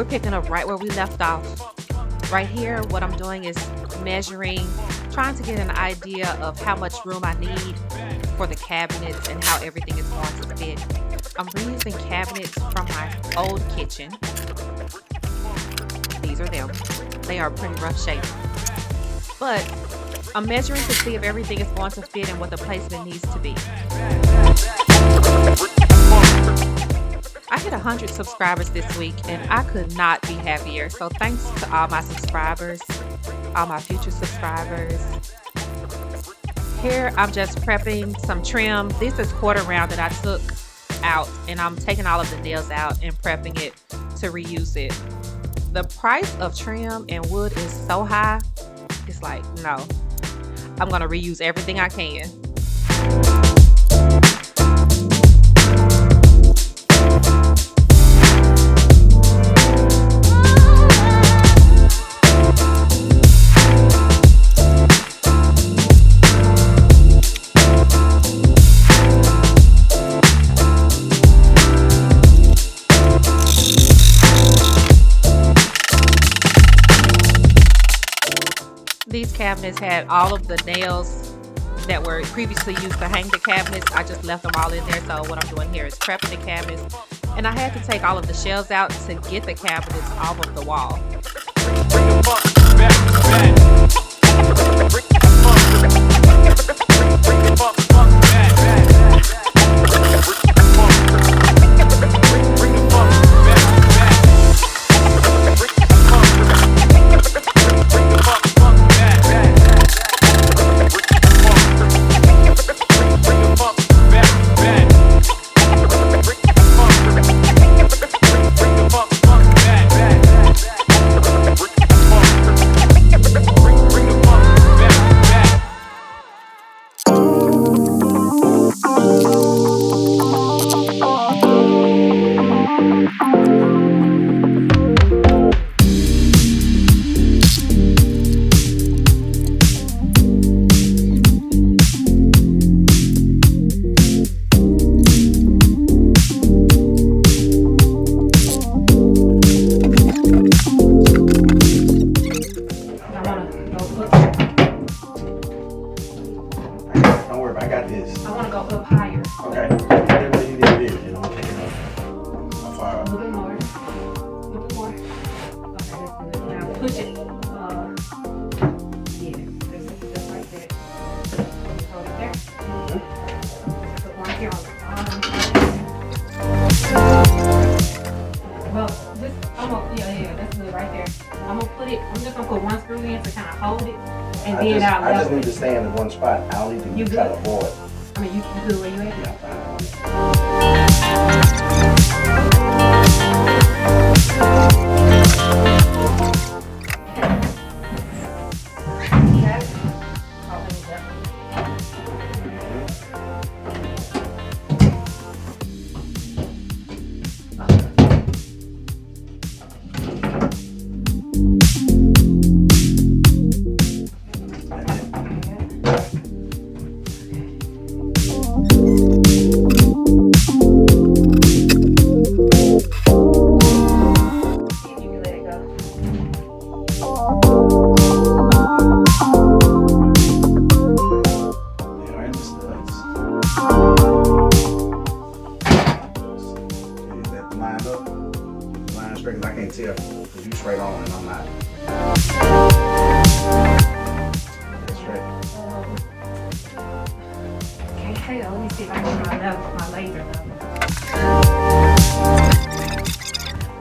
we're picking up right where we left off. Right here, what I'm doing is measuring, trying to get an idea of how much room I need for the cabinets and how everything is going to fit. I'm reusing cabinets from my old kitchen. These are them. They are pretty rough shape. But I'm measuring to see if everything is going to fit and what the placement needs to be. I hit 100 subscribers this week and I could not be happier. So thanks to all my subscribers, all my future subscribers. Here I'm just prepping some trim. This is quarter round that I took out and I'm taking all of the nails out and prepping it to reuse it. The price of trim and wood is so high. It's like, no, I'm gonna reuse everything I can. These cabinets had all of the nails that were previously used to hang the cabinets. I just left them all in there. So what I'm doing here is prepping the cabinets. And I had to take all of the shelves out to get the cabinets off of the wall. I just need to stand in one spot. I'll need to try to avoid. I mean, you good where you at? Yeah, fine.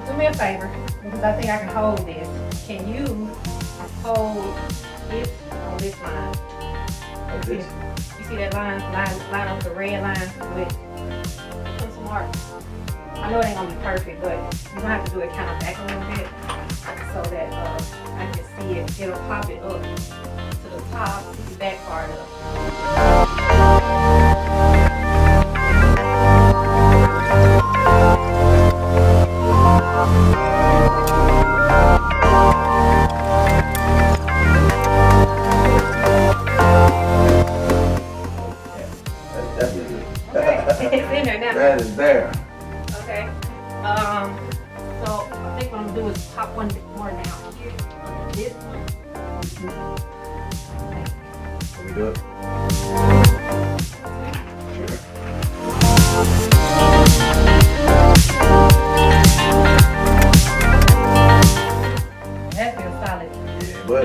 Do me a favor, because I think I can hold this. Can you hold this on this line? Like this? You see that line up the red line with some marks? I know it ain't gonna be perfect, but you're gonna have to do it kind of back a little bit so that I can see it. It'll pop it up to the top, the back part up. That is there. Okay. So I think what I'm gonna do is pop one more down here on this one. Can we do it? That feels solid. Yeah, but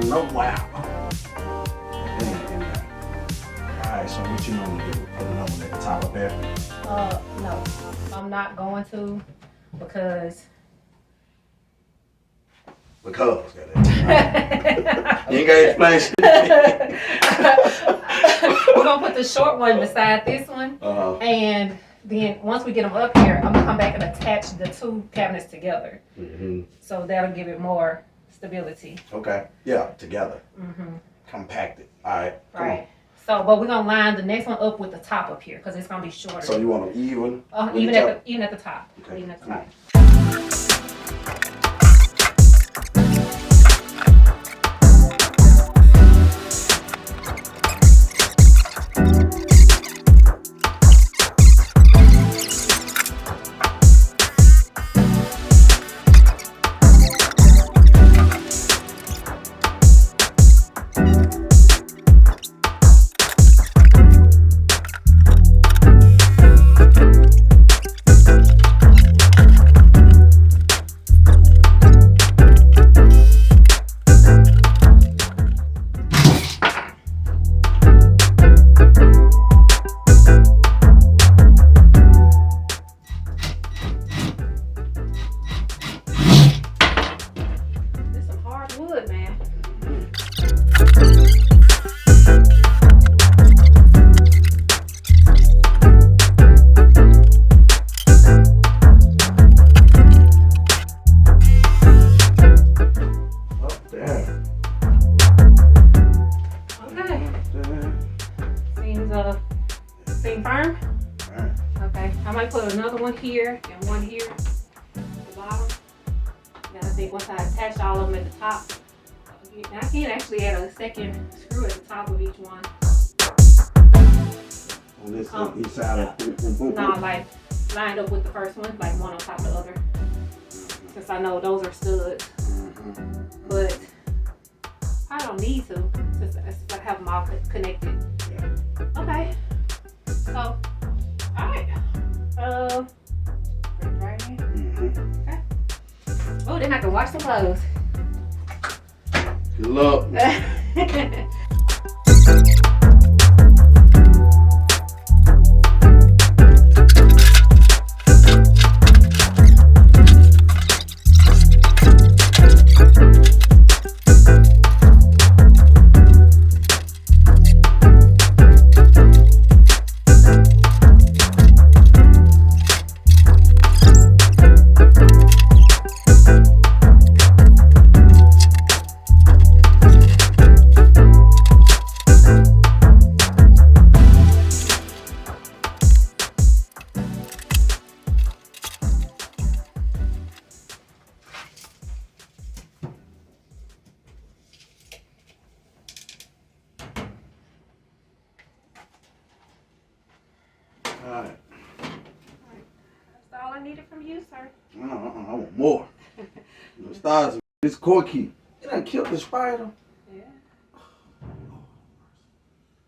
no wow. Alright, so what you normally do? Put another one at the top up there? No, I'm not going to because Because, you ain't gotta explain shit. we're gonna put the short one beside this one, and then once we get them up here, I'm gonna come back and attach the two cabinets together. So that'll give it more stability. Okay, yeah, together. Compacted. All right. Right. So, but we're gonna line the next one up with the top up here because it's gonna be shorter. So you want them even? Even at the top. Okay. Even at the top. Seem firm? Alright. Okay, I might put another one here and one here at the bottom. Then I think once I attach all of them at the top, I can actually add a second screw at the top of each one. On this each side of No, like lined up with the first one, like one on top of the other. Since I know those are studs. But I don't need to, since I have them all connected. Okay. So, alright. Right here. Okay. Oh, then I can wash some clothes. Good luck. Alright. That's all I needed from you, sir. I want more. The stars, this corky. It done killed the spider. Yeah.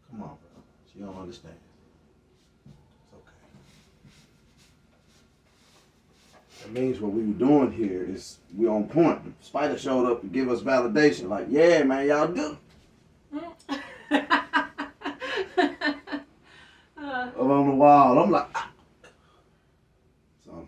Come on, bro. She don't understand. It's okay. That means what we were doing here is we on point. The spider showed up to give us validation. Like, yeah, man, y'all do. Up on the wall. I'm like, ah. So.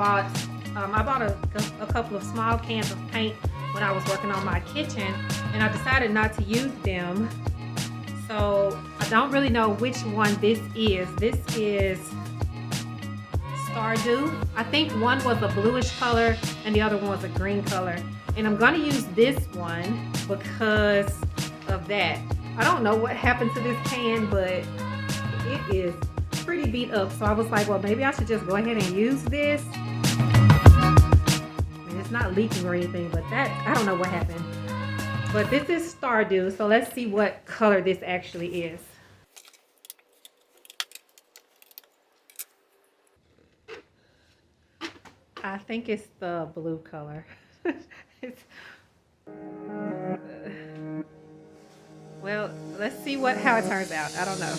I bought a couple of small cans of paint when I was working on my kitchen, and I decided not to use them. So I don't really know which one this is. This is Stardew. I think one was a bluish color and the other one was a green color. And I'm gonna use this one because of that. I don't know what happened to this can, but it is pretty beat up. So I was like, well, maybe I should just go ahead and use this. And it's not leaking or anything, but that, I don't know what happened. But this is Stardew, so let's see what color this actually is. I think it's the blue color. Well, let's see how it turns out. I don't know.